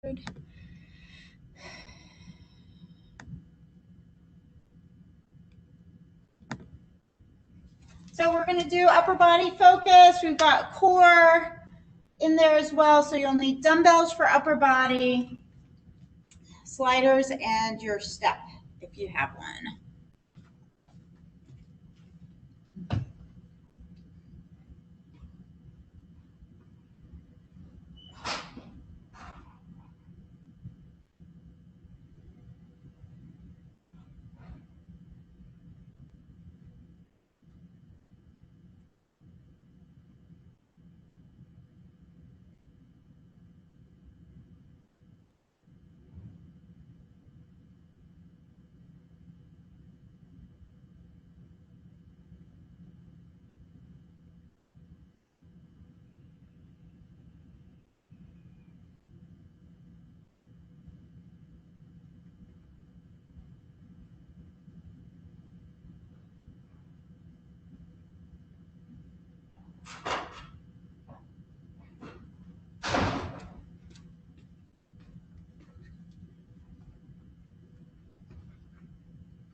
Good. So we're going to do upper body focus. We've got core in there as well. So you'll need dumbbells for upper body, sliders, and your step if you have one.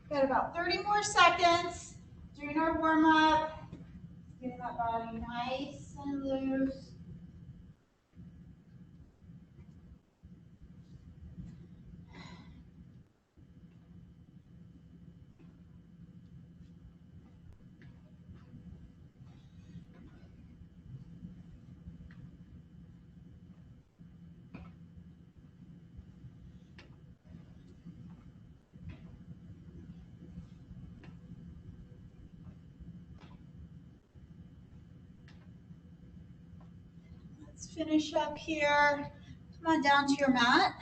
Got about 30 more seconds. Doing our warm up. Getting that body nice and loose. Let's finish up here. Come on down to your mat.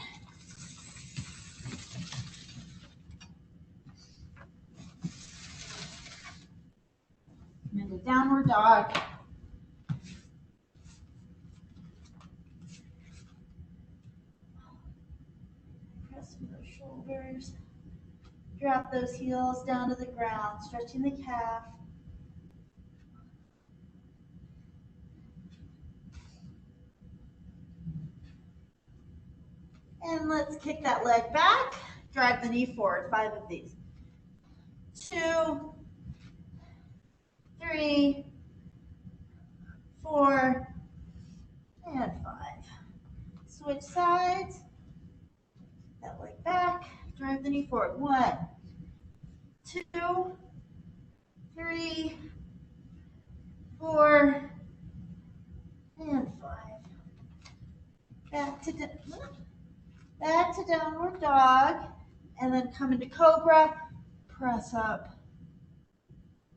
And a downward dog. Press with those shoulders. Drop those heels down to the ground, stretching the calf. And let's kick that leg back. Drive the knee forward. 5 of these. 2, 3, 4, and 5. Switch sides. That leg back. Drive the knee forward. 1, 2, 3, 4, and 5. Back to downward dog, and then come into cobra. Press up,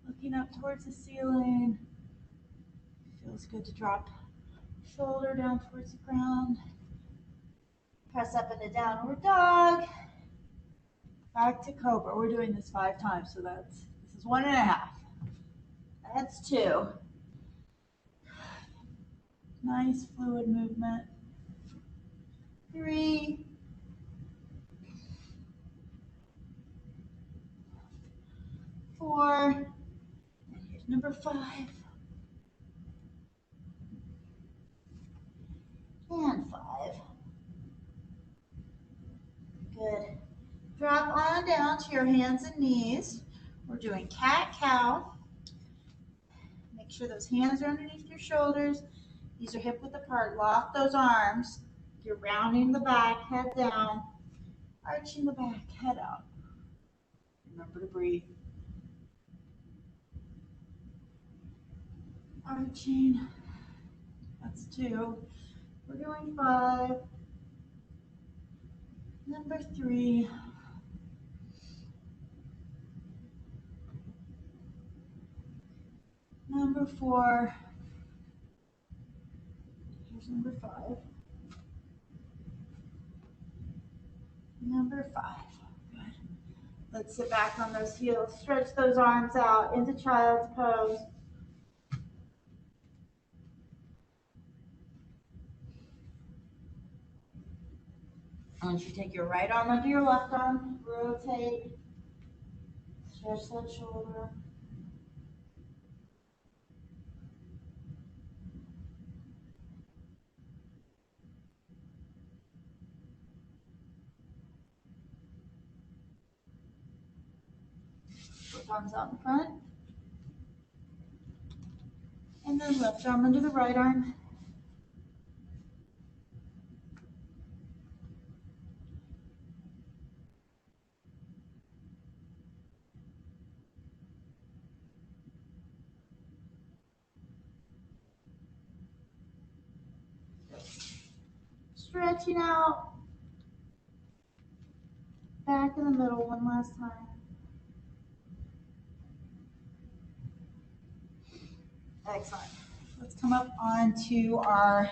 looking up towards the ceiling. Feels good to drop shoulder down towards the ground. Press up into downward dog. Back to cobra. We're doing this 5 times, so this is 1.5. That's 2. Nice fluid movement. 3, 4, and here's number 5. And 5. Good. Drop on down to your hands and knees. We're doing cat-cow. Make sure those hands are underneath your shoulders. These are hip width apart. Lock those arms. You're rounding the back, head down. Arching the back, head out. Remember to breathe. Arching. That's 2. We're doing 5. Number 3. Number 4. Here's number 5. Number 5. Good. Let's sit back on those heels. Stretch those arms out into child's pose. Once you take your right arm under your left arm, rotate, stretch that shoulder. arms out in front. And then left arm under the right arm. Stretching out. Back in the middle one last time. Excellent. Let's come up onto our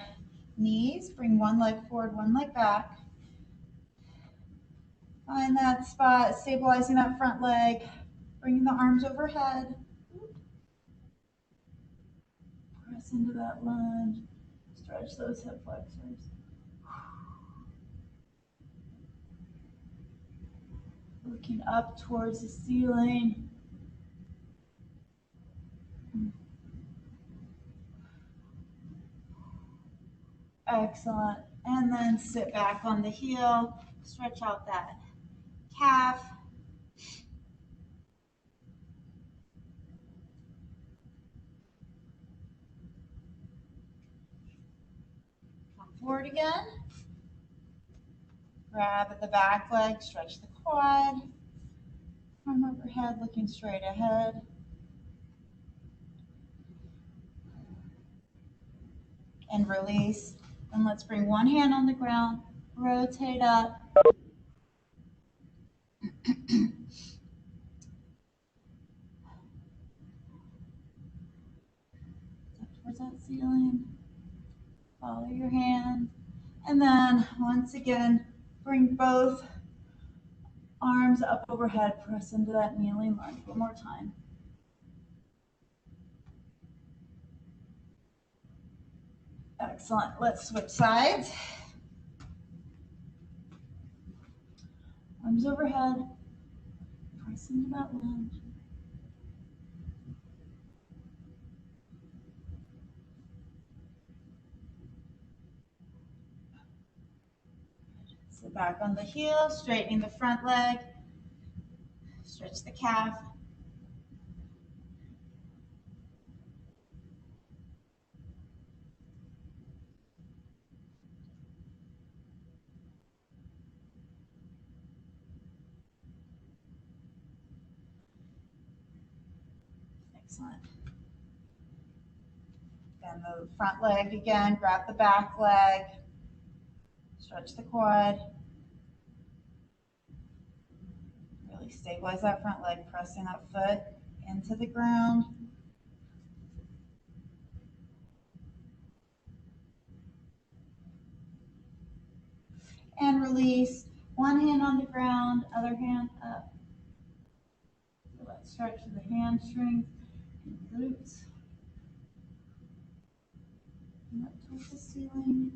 knees. Bring one leg forward, one leg back. Find that spot, stabilizing that front leg. Bringing the arms overhead. Press into that lunge. Stretch those hip flexors. Looking up towards the ceiling. Excellent. And then sit back on the heel. Stretch out that calf. Come forward again. Grab at the back leg, stretch the quad. Arm overhead, looking straight ahead. And release. And let's bring one hand on the ground, rotate up. Up towards that ceiling. Follow your hand. And then once again, bring both arms up overhead. Press into that kneeling lunge one more time. Excellent. Let's switch sides. Arms overhead. Press into that lunge. Sit back on the heel, straightening the front leg. Stretch the calf. Excellent. Then the front leg again, grab the back leg, stretch the quad. Really stabilize that front leg, pressing that foot into the ground. And release. One hand on the ground, other hand up. So let's stretch the hamstrings and glutes. And up towards the ceiling.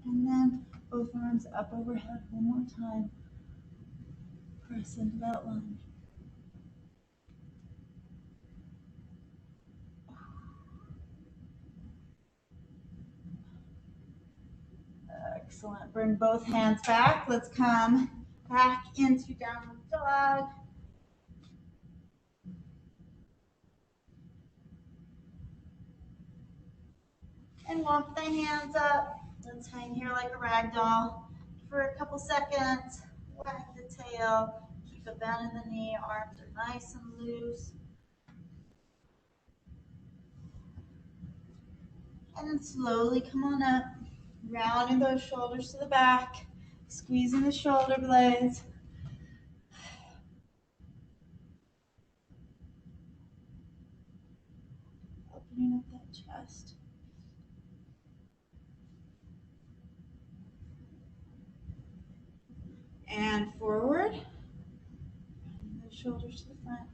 And then both arms up overhead one more time. Press into that lunge. Excellent. Bring both hands back. Let's come back into downward dog. And walk the hands up. Let's hang here like a rag doll for a couple seconds. Wag the tail. Keep a bend in the knee. Arms are nice and loose. And then slowly come on up. Rounding those shoulders to the back. Squeezing the shoulder blades. Opening up that chest. And forward. Rounding those shoulders to the front.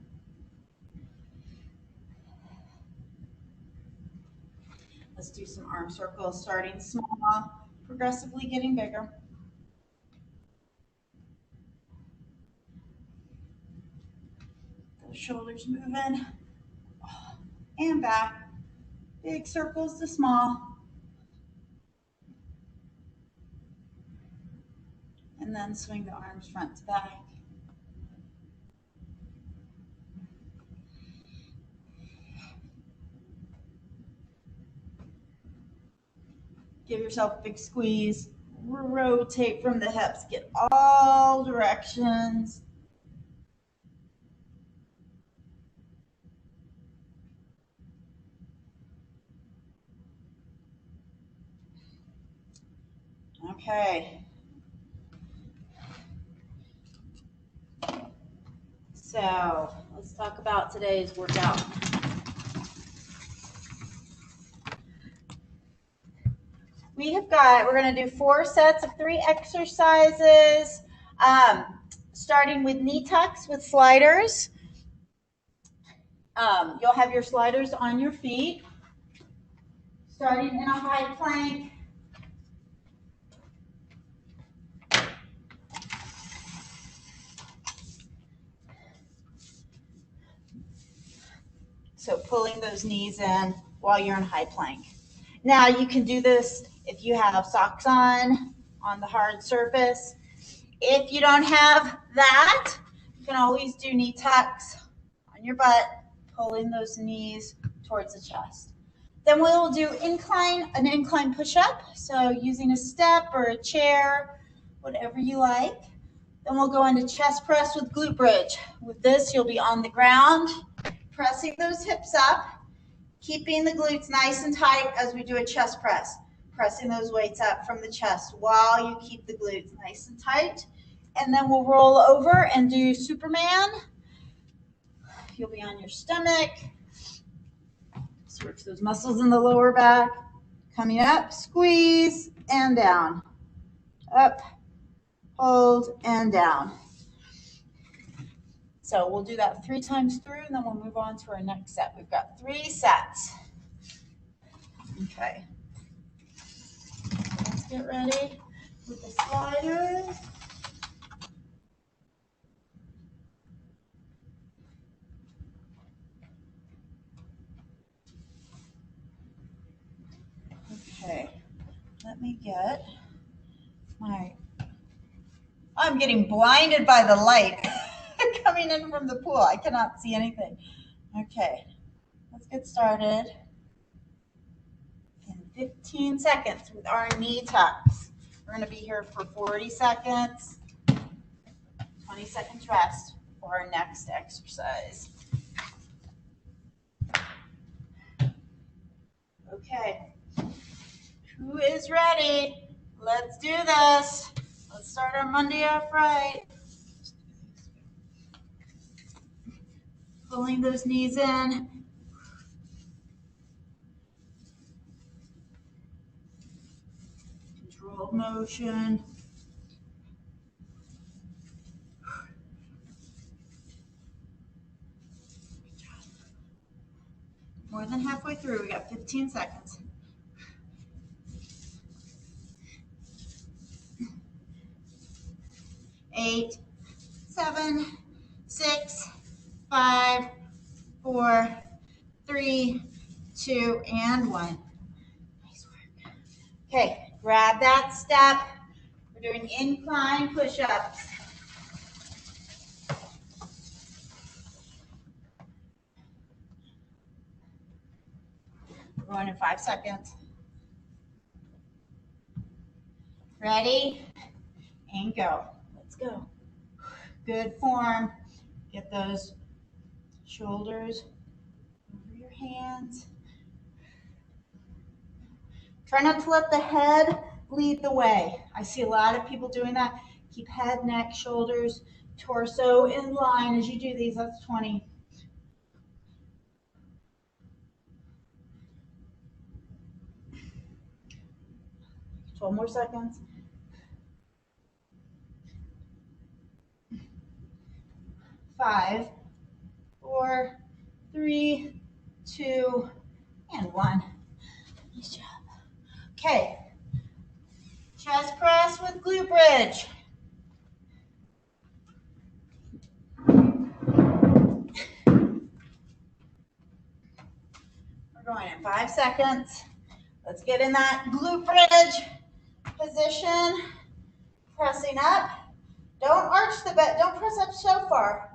Let's do some arm circles, starting small, progressively getting bigger. Those shoulders moving. And back. Big circles to small. And then swing the arms front to back. Give yourself a big squeeze. Rotate from the hips. Get all directions. Okay. So let's talk about today's workout. We're going to do 4 sets of 3 exercises, starting with knee tucks with sliders. You'll have your sliders on your feet, starting in a high plank. So pulling those knees in while you're in high plank. Now you can do this if you have socks on the hard surface. If you don't have that, you can always do knee tucks on your butt, pulling those knees towards the chest. Then we'll do an incline push-up. So using a step or a chair, whatever you like. Then we'll go into chest press with glute bridge. With this, you'll be on the ground, pressing those hips up, keeping the glutes nice and tight as we do a chest press, pressing those weights up from the chest while you keep the glutes nice and tight. And then we'll roll over and do Superman. You'll be on your stomach. Stretch those muscles in the lower back. Coming up, squeeze and down. Up, hold, and down. So we'll do that 3 times through, and then we'll move on to our next set. We've got 3 sets. Okay. Let's get ready with the sliders. Okay. Let me get I'm getting blinded by the light coming in from the pool. I cannot see anything. Okay, let's get started in 15 seconds with our knee tucks. We're going to be here for 40 seconds, 20 seconds rest for our next exercise. Okay, who is ready? Let's do this. Let's start our Monday off right. Pulling those knees in. Controlled motion. More than halfway through. We got 15 seconds. 8, 7, 6, 5, 4, 3, 2, and 1. Nice work. Okay, grab that step. We're doing incline push-ups. We're going in 5 seconds. Ready? And go. Let's go. Good form. Get those shoulders over your hands. Try not to let the head lead the way. I see a lot of people doing that. Keep head, neck, shoulders, torso in line as you do these. That's 20. 12 more seconds. 5, 4, 3, 2, and 1. Nice job. Okay. Chest press with glute bridge. We're going in 5 seconds. Let's get in that glute bridge position. Pressing up. Don't arch the back, don't press up so far.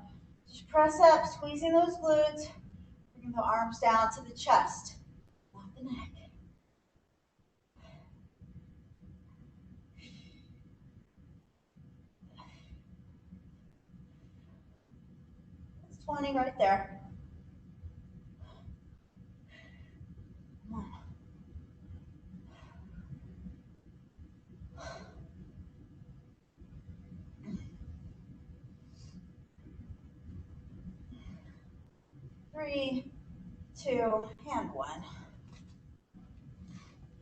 Just press up, squeezing those glutes, bringing the arms down to the chest, not the neck. It's 20 right there. Come on. 3, 2, and 1.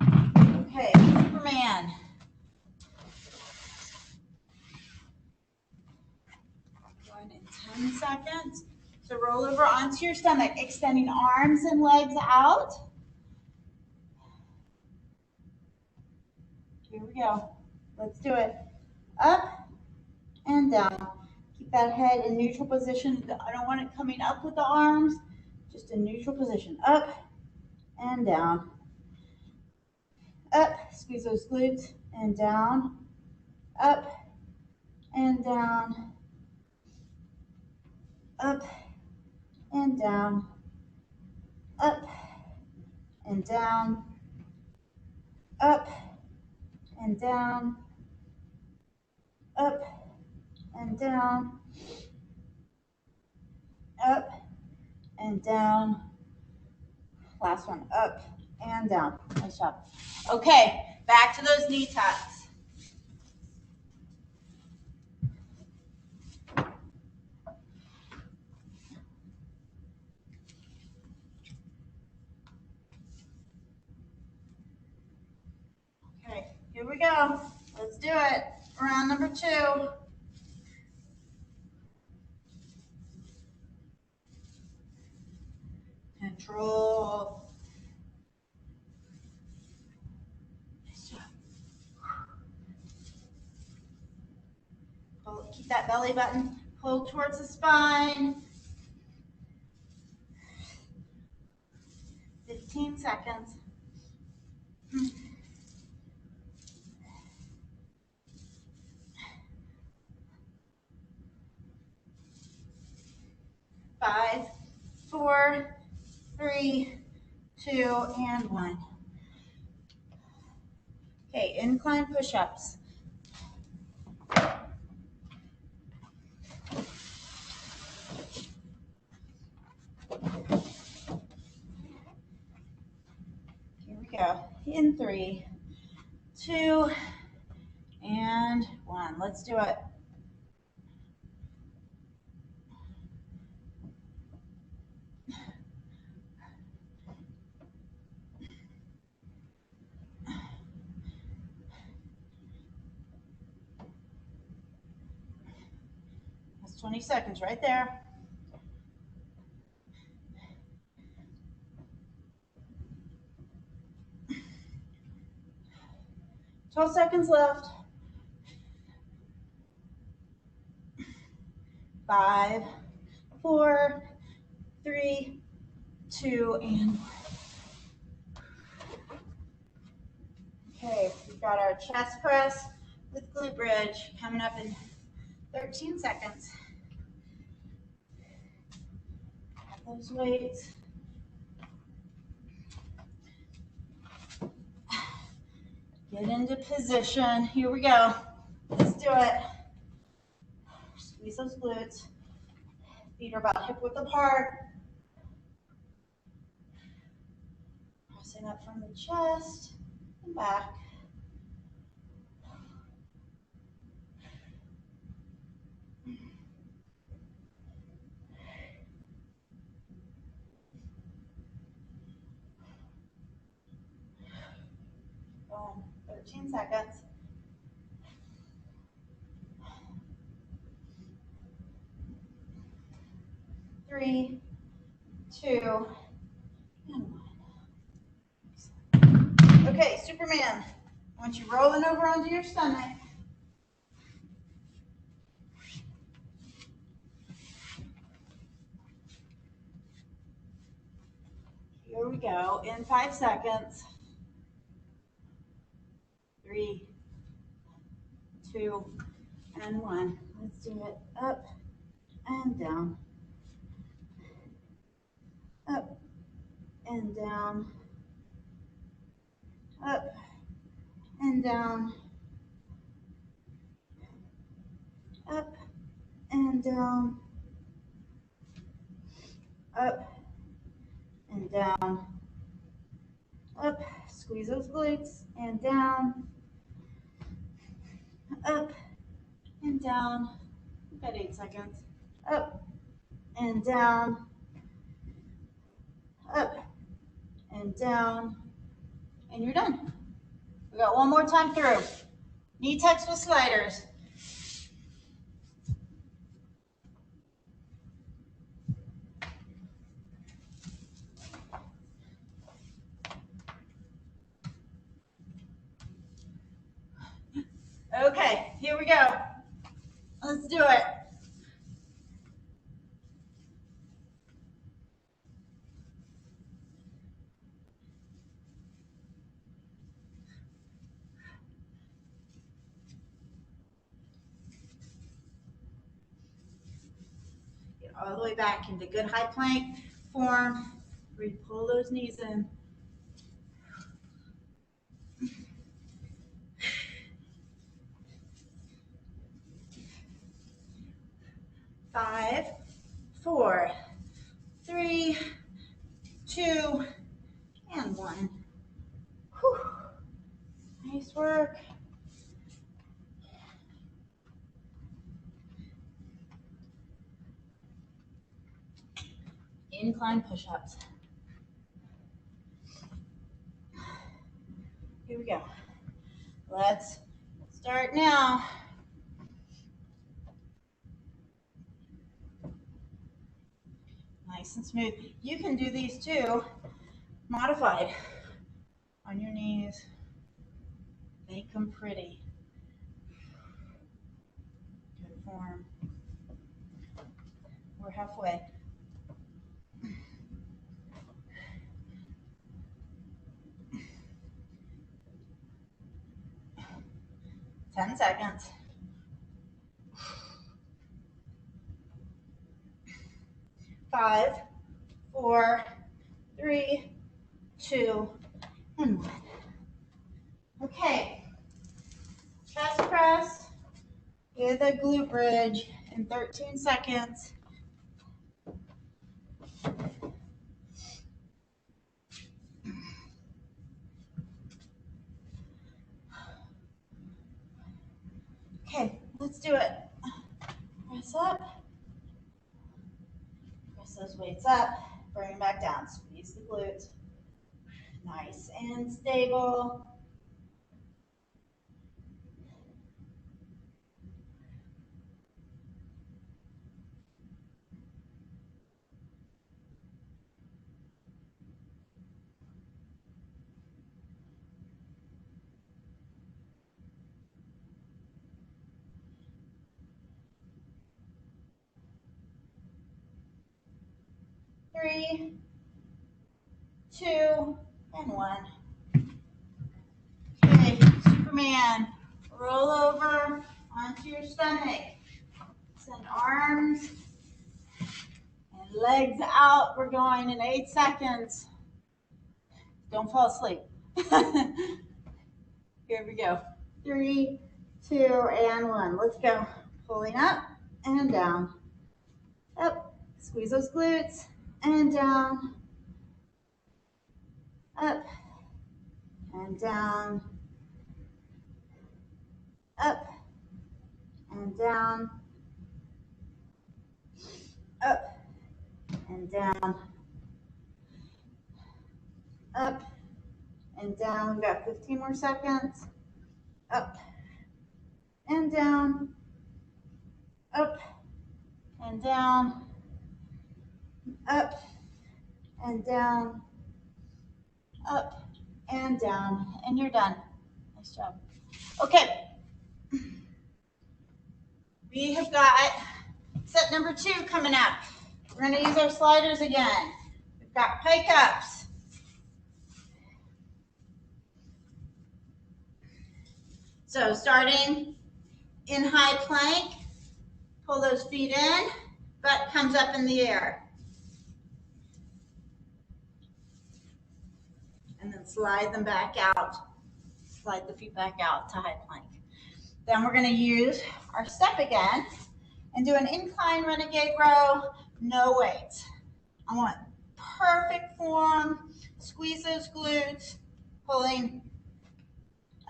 Okay, Superman. Going in 10 seconds. So roll over onto your stomach, extending arms and legs out. Here we go. Let's do it. Up and down. Keep that head in neutral position. I don't want it coming up with the arms, just in neutral position. Up and down. Up, squeeze those glutes, and down. Up and down. Up and down. Up and down. Up and down. Up and down. Up and down. Last one, up and down. Nice job. Okay, back to those knee tucks. Okay, here we go. Let's do it. Round number 2. Control. Nice job. Keep that belly button pulled towards the spine. 15 seconds. 5, 4, 3, 2, and 1. Okay, incline push-ups. Here we go. In 3, 2, and 1. Let's do it. That's 20 seconds right there. Twelve seconds left. 5, 4, 3, 2, and 1. Okay, we've got our chest press with glute bridge coming up in 13 seconds. Have those weights. Get into position. Here we go. Let's do it. Squeeze those glutes. Feet are about hip width apart. Pressing up from the chest and back. Going 13 seconds. 3, 2, and 1. Okay, Superman. I want you rolling over onto your stomach. Here we go. In 5 seconds. 3, 2, and 1. Let's do it. Up and down. Up and down. Up and down. Up and down. Up and down. Up. Squeeze those glutes and down. Up and down. We've got 8 seconds. Up and down. Up and down. And you're done. We got one more time through. Knee tucks with sliders. Okay, here we go. Let's do it. Get all the way back into good high plank form. Where you pull those knees in. Five, 4, 3, 2, and 1. Whew. Nice work. Incline push-ups. Here we go. Let's start now. Nice and smooth. You can do these too, modified, on your knees. Make them pretty. Good form. We're halfway. Ten seconds. 5, 4, 3, 2, and 1. Okay. Chest press with a glute bridge in 13 seconds. Okay, let's do it. Press up. Press those weights up. Bring them back down. Squeeze the glutes. Nice and stable. Three, 2, and 1. Okay, Superman. Roll over onto your stomach. Send arms and legs out. We're going in 8 seconds. Don't fall asleep. Here we go. 3, 2, and 1. Let's go. Pulling up and down. Up. Squeeze those glutes and down. Up and down. Up and down. Up and down. Up and down. We've got 15 more seconds. Up and down. Up and down. Up and down. Up and down. And you're done. Nice job. Okay. We have got set number 2 coming up. We're going to use our sliders again. We've got Pike Ups. So starting in high plank, Pull those feet in, butt comes up in the air. And then slide them back out. Slide the feet back out to high plank. Then we're going to use our step again and do an incline renegade row, no weights. I want perfect form. Squeeze those glutes, pulling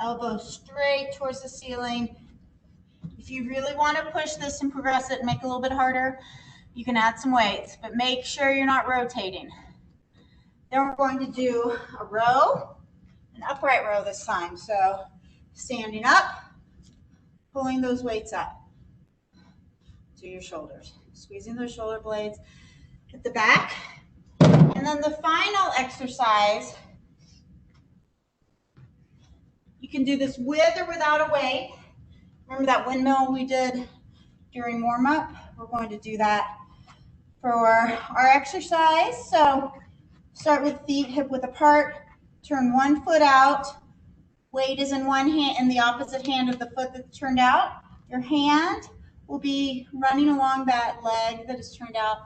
elbows straight towards the ceiling. If you really want to push this and progress it and make it a little bit harder, you can add some weights, but make sure you're not rotating. Then we're going to do a row, an upright row this time. So standing up, pulling those weights up to your shoulders, squeezing those shoulder blades at the back. And then the final exercise, you can do this with or without a weight. Remember that windmill we did during warm-up? We're going to do that for our exercise. So start with feet hip width apart, turn one foot out. Weight is in one hand, in the opposite hand of the foot that's turned out. Your hand will be running along that leg that is turned out.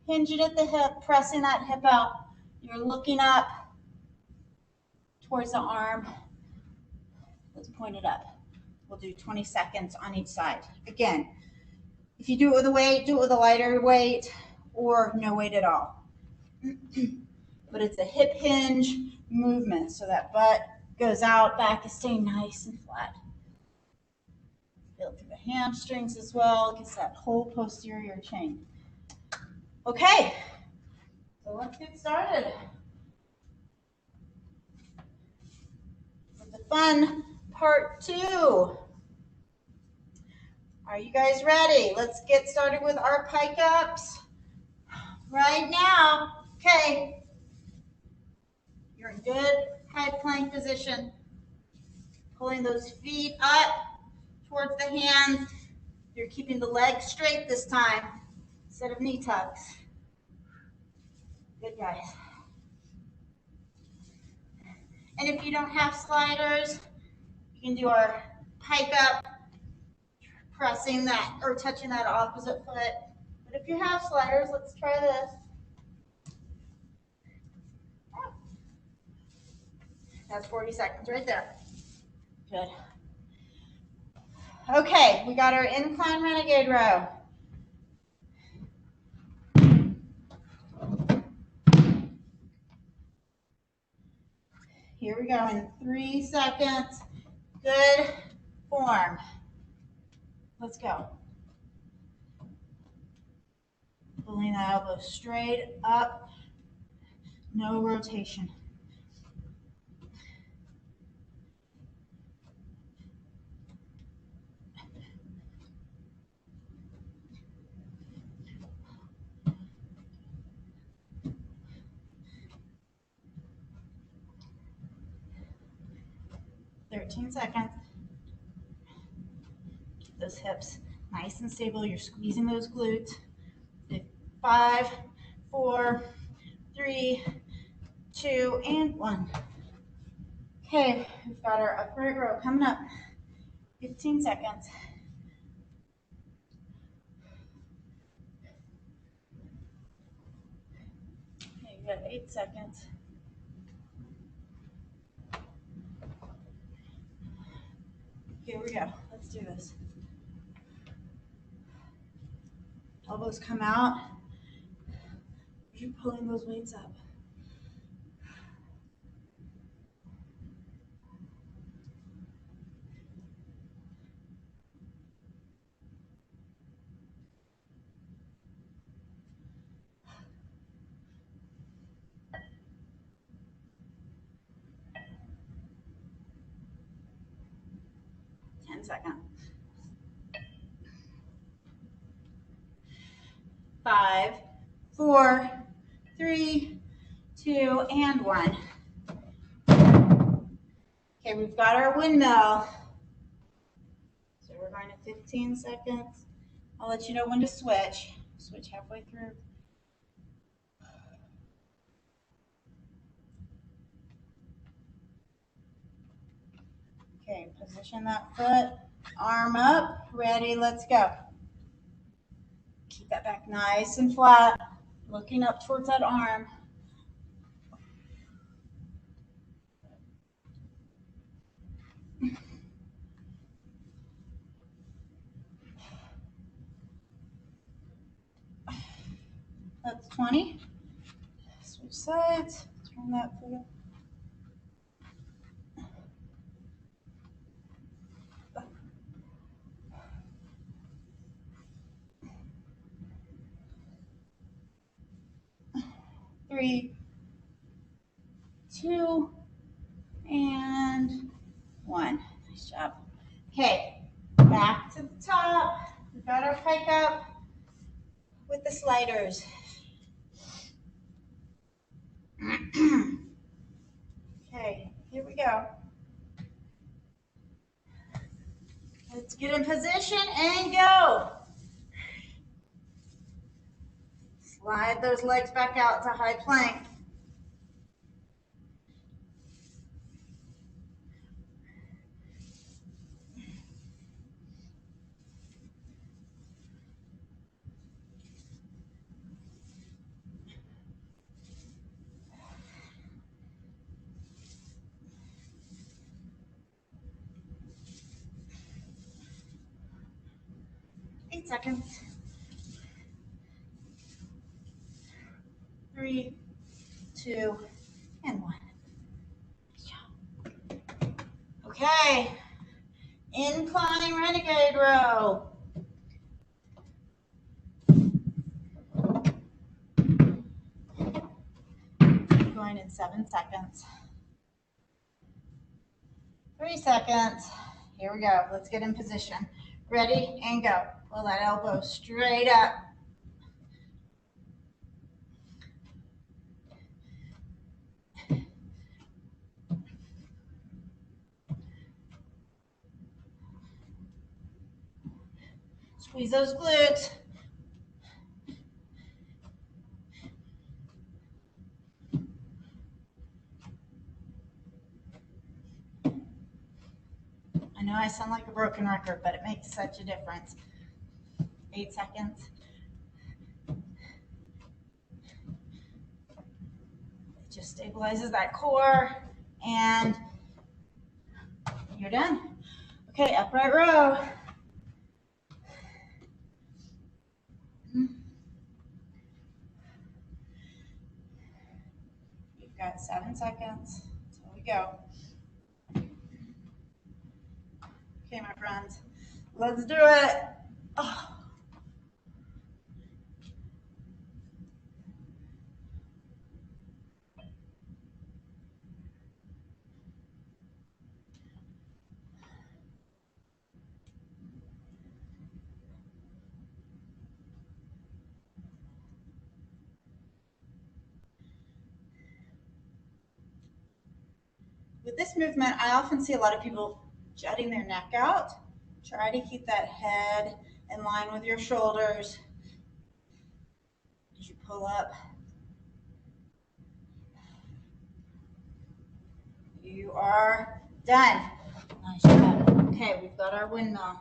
Hinge it at the hip, pressing that hip out. You're looking up towards the arm. Let's point it up. We'll do 20 seconds on each side. Again, if you do it with a weight, do it with a lighter weight or no weight at all. But it's a hip hinge movement, so that butt goes out, back is staying nice and flat. Feel through the hamstrings as well, gets that whole posterior chain. Okay, so let's get started with the fun part 2. Are you guys ready? Let's get started with our pike ups right now. Okay, you're in good high plank position. Pulling those feet up towards the hands. You're keeping the legs straight this time instead of knee tucks. Good, guys. And if you don't have sliders, you can do our pike up, pressing that or touching that opposite foot. But if you have sliders, let's try this. That's 40 seconds right there. Good. Okay, we got our incline renegade row. Here we go in 3 seconds. Good form. Let's go. Pulling the elbow straight up. No rotation. Thirteen seconds. Keep those hips nice and stable. You're squeezing those glutes. 5, 4, 3, 2, and 1. Okay, we've got our upright row coming up. 15 seconds. Okay, you got 8 seconds. Here we go. Let's do this. Elbows come out. You're pulling those weights up. Second. 5, 4, 3, 2, and 1. Okay, we've got our windmill. So we're going to 15 seconds. I'll let you know when to switch. Switch halfway through. Okay, position that foot, arm up, ready, let's go. that back nice and flat, looking up towards that arm. That's 20. Switch sides. Turn that foot. Three, two, and one. Nice job. Okay, back to the top. We got our pike up with the sliders. Okay, here we go. Let's get in position and go. Slide those legs back out to high plank. Eight seconds. 3, 2, and 1. Okay, Inclining Renegade Row. Going in 7 seconds. 3 seconds. Here we go. Let's get in position. Ready and go. Pull that elbow straight up. Squeeze those glutes. I know I sound like a broken record, but it makes such a difference. 8 seconds. It just stabilizes that core, and you're done. Okay, upright row. You've got 7 seconds. So we go. Okay, my friends, let's do it. Oh. With this movement, I often see a lot of people jutting their neck out. Try to keep that head in line with your shoulders as you pull up. You are done. Nice job. Okay, we've got our windmill.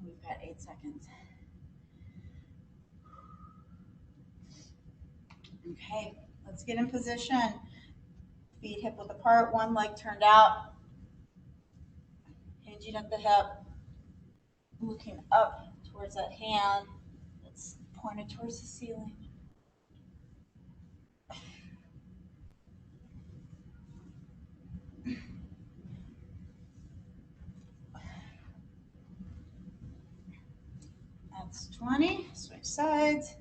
We've got 8 seconds. Okay, let's get in position. Feet hip width apart, one leg turned out. Hinging at the hip. Looking up towards that hand that's pointed towards the ceiling. That's 20. Switch sides.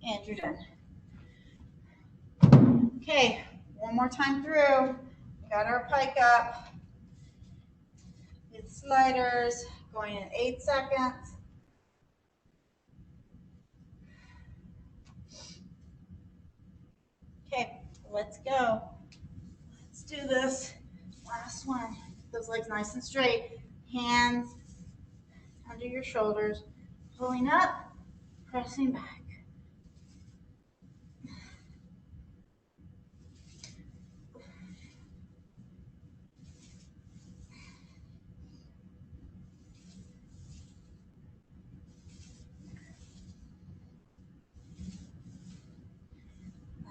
And you're done. Okay, one more time through. We got our pike up. It's sliders, going in 8 seconds. Okay, let's go. Let's do this. 1 last one. Keep those legs nice and straight. Hands under your shoulders, pulling up, pressing back.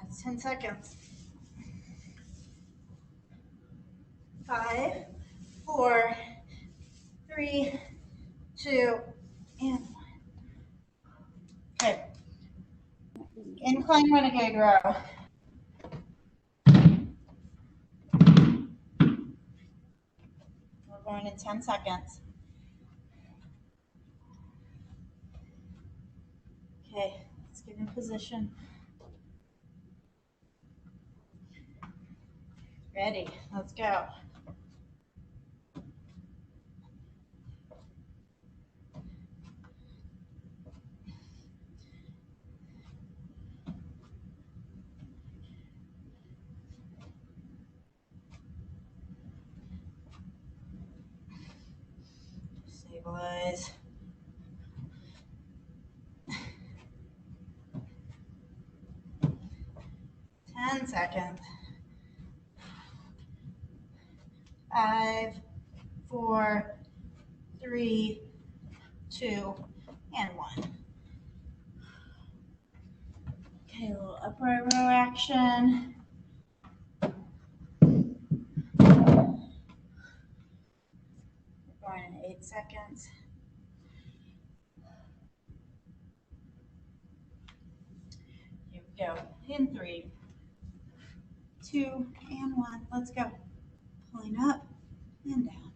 That's 10 seconds. 5, 4, 3, 2, and 1. Okay. Incline Renegade Row. We're going in 10 seconds. Okay, let's get in position. Ready, let's go. Stabilize. 10 seconds. 5, 4, 3, 2, and 1. Okay, a little upright row action. We're going in 8 seconds. Here we go. In 3, 2, and 1. Let's go. Pulling up and down.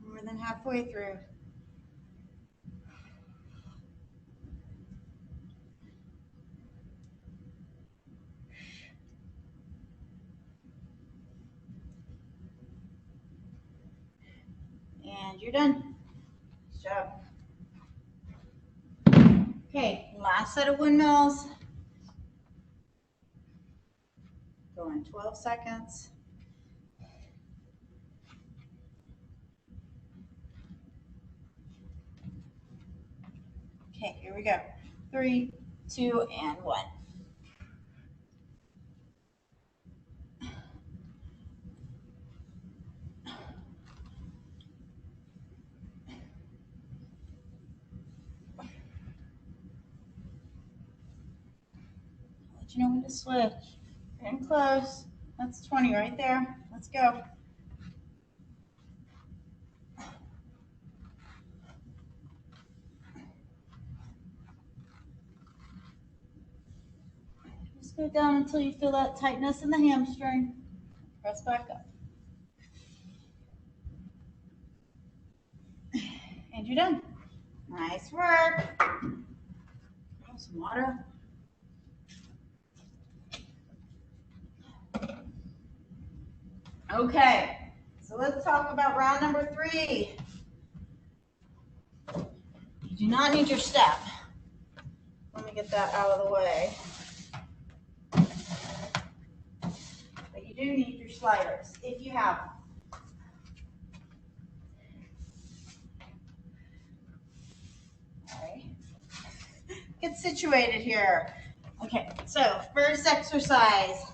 More than halfway through. And you're done. Good job. Okay, last set of windmills. Going 12 seconds. Okay, here we go. 3, 2, and 1. I'll let you know when to switch. Getting close. That's 20 right there. Let's go. Just go down until you feel that tightness in the hamstring. Press back up. And you're done. Nice work. Grab some water. Okay, so let's talk about round number 3. You do not need your step. Let me get that out of the way. But you do need your sliders, if you have them. All right. Get situated here. Okay, so first exercise,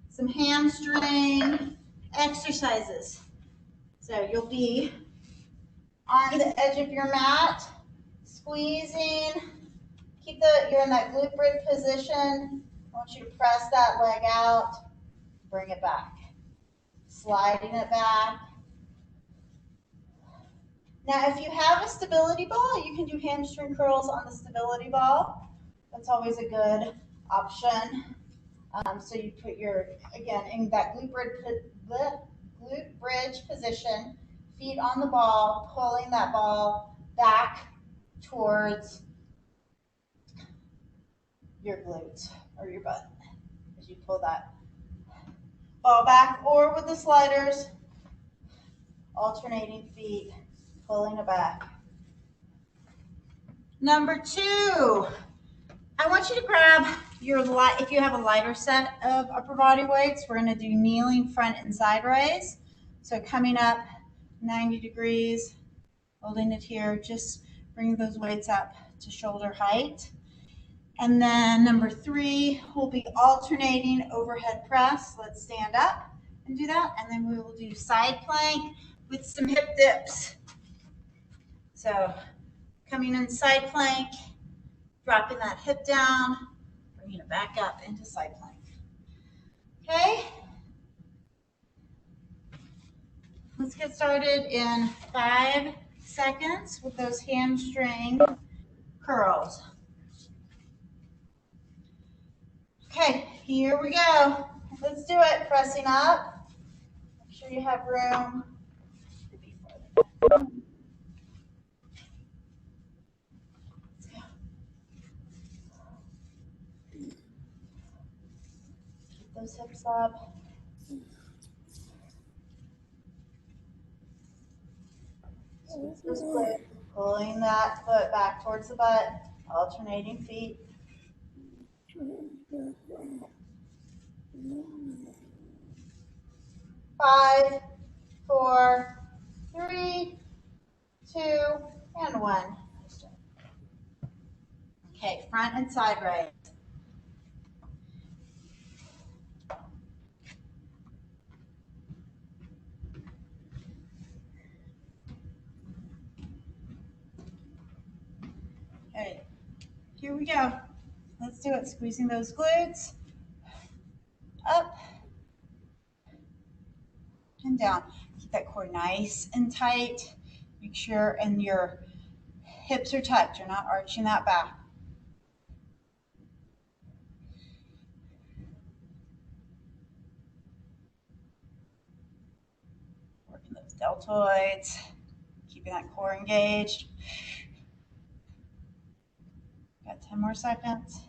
some hamstring exercises. So you'll be on the edge of your mat, squeezing. You're in that glute bridge position. I want you to press that leg out, bring it back. Sliding it back. Now, if you have a stability ball, you can do hamstring curls on the stability ball. That's always a good option. So you put again, in that glute bridge position, feet on the ball, pulling that ball back towards your glute or your butt as you pull that ball back, or with the sliders, alternating feet, pulling it back. Number 2, I want you to grab your light. If you have a lighter set of upper body weights, we're going to do kneeling front and side raise. So coming up 90 degrees, holding it here, just bring those weights up to shoulder height. And then number 3 will be alternating overhead press. Let's stand up and do that. And then we will do side plank with some hip dips. So coming in side plank, dropping that hip down, bringing it back up into side plank. Okay? Let's get started in 5 seconds with those hamstring curls. Okay, here we go. Let's do it. Pressing up. Make sure you have room. Keep those hips up. Squeeze those glutes. Pulling that foot back towards the butt. Alternating feet. 5, 4, 3, 2, and 1. Okay, front and side raise. Okay, here we go. Let's do it. Squeezing those glutes. Up and down. Keep that core nice and tight. Make sure and your hips are tucked. You're not arching that back. Working those deltoids. Keeping that core engaged. Got 10 more seconds.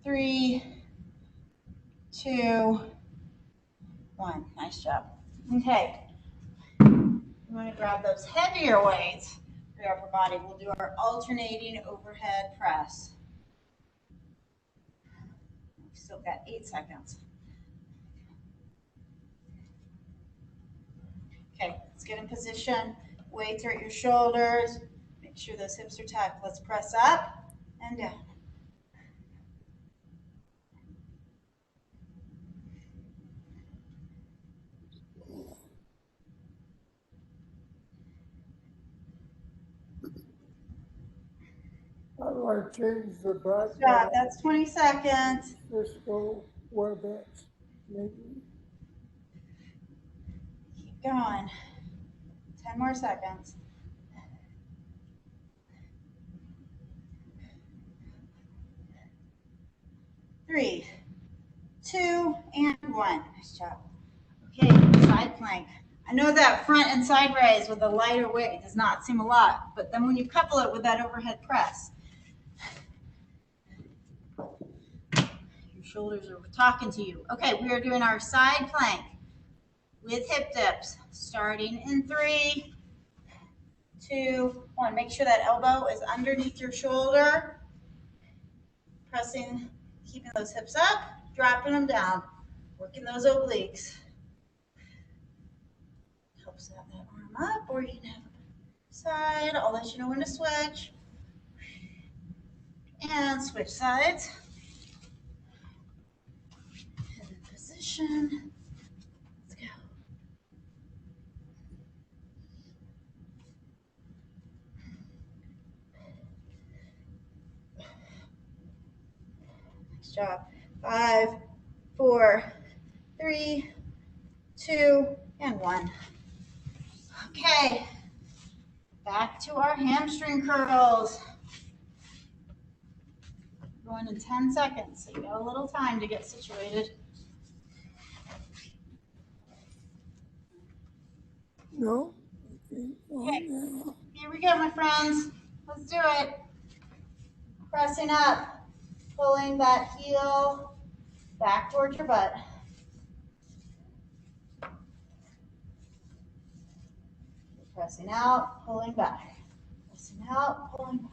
3, 2, 1. Nice job. Okay. You want to grab those heavier weights for your upper body. We'll do our alternating overhead press. We've still got 8 seconds. Okay, let's get in position. Weights are at your shoulders. Make sure those hips are tucked. Let's press up and down. How do I change the back? Stop. That's 20 seconds. Cisco WebEx, maybe. Keep going. 10 more seconds. 3, 2, and 1. Nice job. Okay, side plank. I know that front and side raise with a lighter weight does not seem a lot, but then when you couple it with that overhead press, your shoulders are talking to you. Okay, we are doing our side plank with hip dips, starting in 3, 2, 1. Make sure that elbow is underneath your shoulder. Pressing, keeping those hips up, dropping them down, working those obliques. Helps have that arm up, or you can have a side. I'll let you know when to switch. And switch sides. And in position. Let's go. Nice job. 5, 4, 3, 2, and 1. Okay. Back to our hamstring curls. Going in 10 seconds, so you got a little time to get situated. No? Okay, here we go, my friends. Let's do it. Pressing up, pulling that heel back towards your butt. Pressing out, pulling back. Pressing out, pulling back.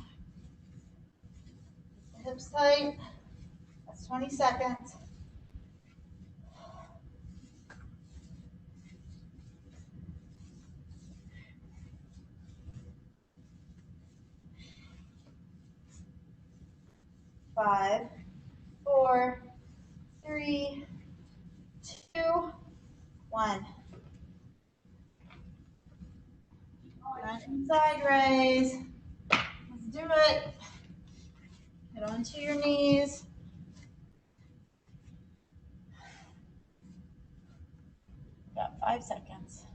Keep the hips tight. That's 20 seconds. Five, four, three, two, one. Front side raise. Let's do it. Get onto your knees. Got 5 seconds.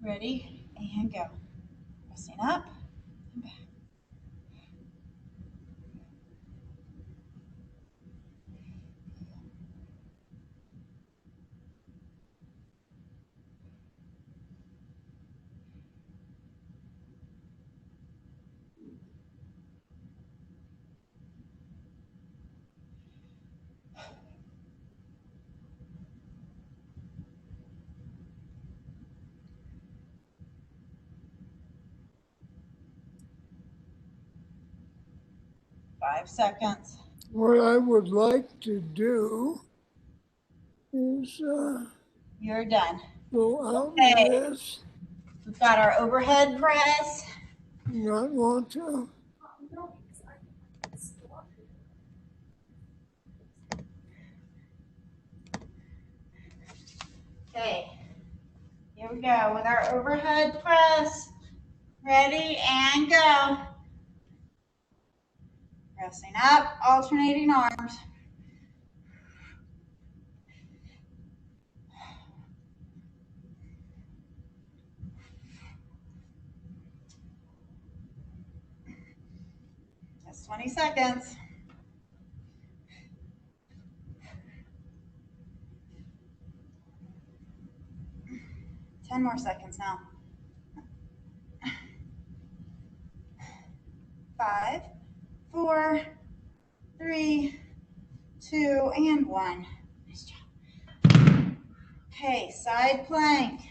Ready, and go. Pressing up and back. Five seconds. What I would like to do is You're done. go out Okay. with this. We've got our overhead press. Not want to. Okay. Here we go with our overhead press. Ready, and go. Pressing up, alternating arms. That's 20 seconds. Ten more seconds now. 5, 4, 3, 2, and 1. Nice job. Okay, side plank.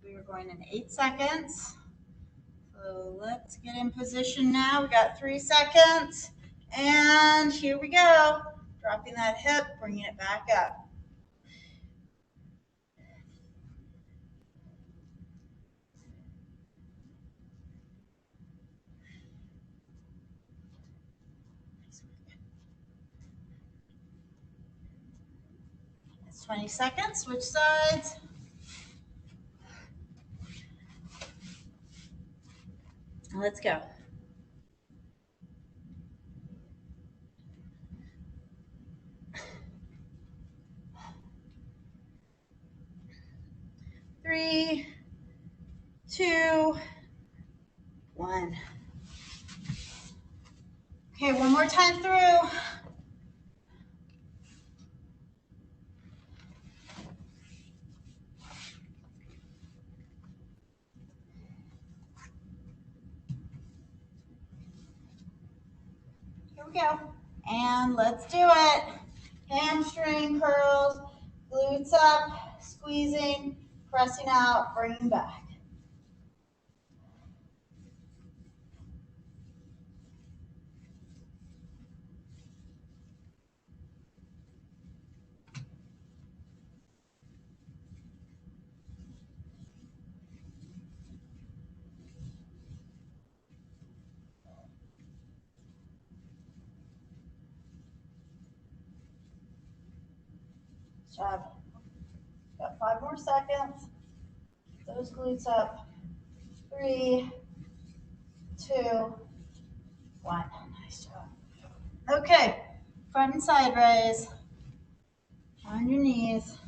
We are going in 8 seconds. So let's get in position now. We got 3 seconds. And here we go. Dropping that hip, bringing it back up. It's 20 seconds. Switch sides. Let's go. Three, 2, 1. Okay, one more time through. Here we go. And let's do it. Hamstring curls, glutes up, squeezing, pressing out, bringing back. Good job. Got 5 more seconds. Those glutes up. 3, 2, 1. Nice job. Okay, front and side raise. On your knees.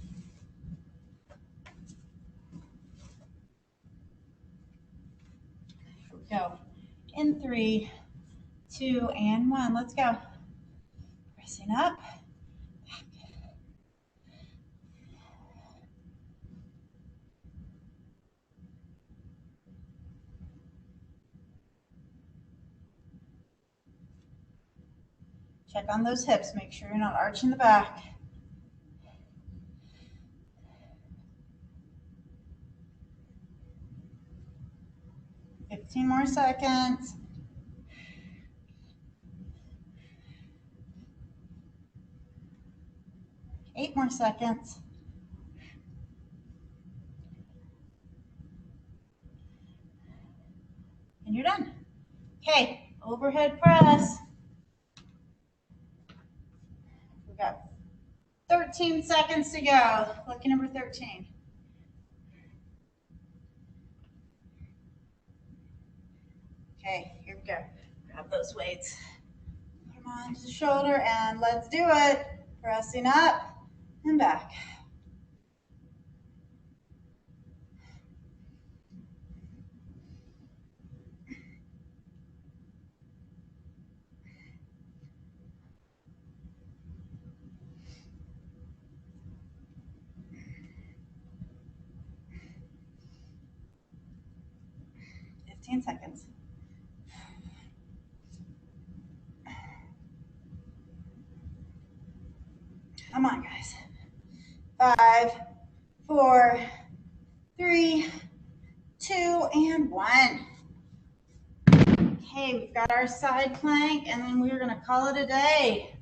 Here we go. In 3, 2, and 1. Let's go. Pressing up. Back. Check on those hips. Make sure you're not arching the back. Fifteen more seconds. 8 more seconds. And you're done. Okay, overhead press. We've got 13 seconds to go. Lucky number 13. Okay, here we go. Grab those weights. Put them onto the shoulder and let's do it. Pressing up and back. Seconds. Come on, guys. 5, 4, 3, 2, and 1. Okay, we've got our side plank, and then we're going to call it a day.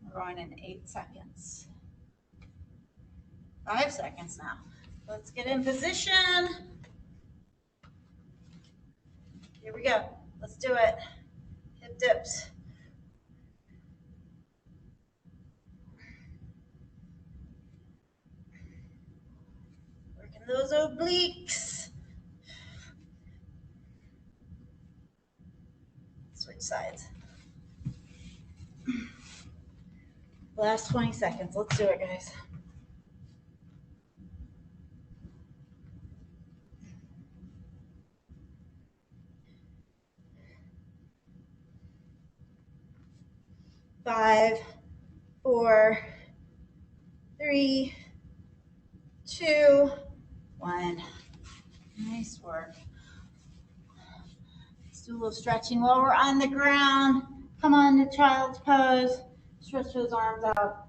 We're going in 8 seconds. 5 seconds now. Let's get in position. Here we go. Let's do it. Hip dips. Working those obliques. Switch sides. Last 20 seconds. Let's do it, guys. Five, 4, 3, 2, 1. Nice work. Let's do a little stretching while we're on the ground. Come on to child's pose. Stretch those arms out.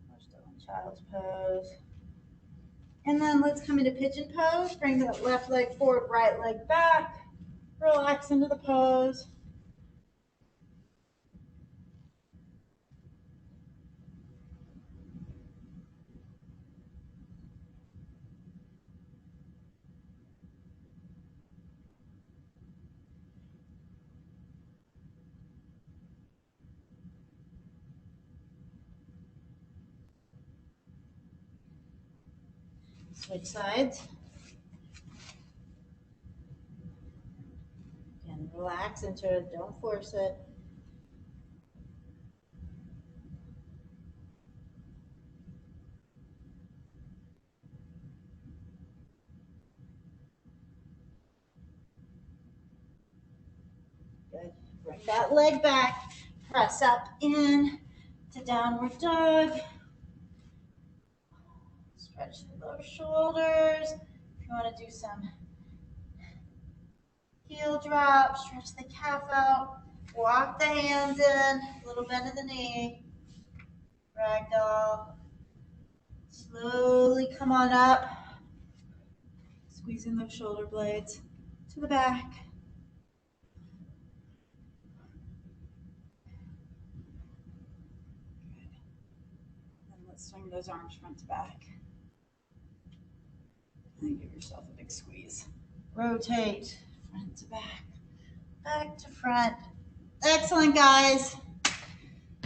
We're still in child's pose. And then let's come into pigeon pose. Bring the left leg forward, right leg back. Relax into the pose. Switch sides. And relax into it. Don't force it. Good. Bring that leg back. Press up in to downward dog. Stretch those shoulders. If you want to do some heel drop, stretch the calf out. Walk the hands in. A little bend of the knee. Ragdoll. Slowly come on up. Squeezing those shoulder blades to the back. Good. And let's swing those arms front to back. And give yourself a big squeeze. Rotate front to back, back to front. Excellent, guys.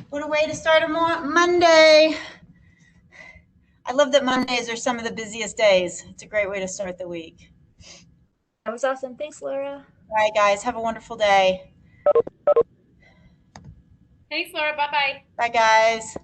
What a way to start a Monday. I love that Mondays are some of the busiest days. It's a great way to start the week. That was awesome. Thanks, Laura. All right, guys. Have a wonderful day. Thanks, Laura. Bye-bye. Bye, guys.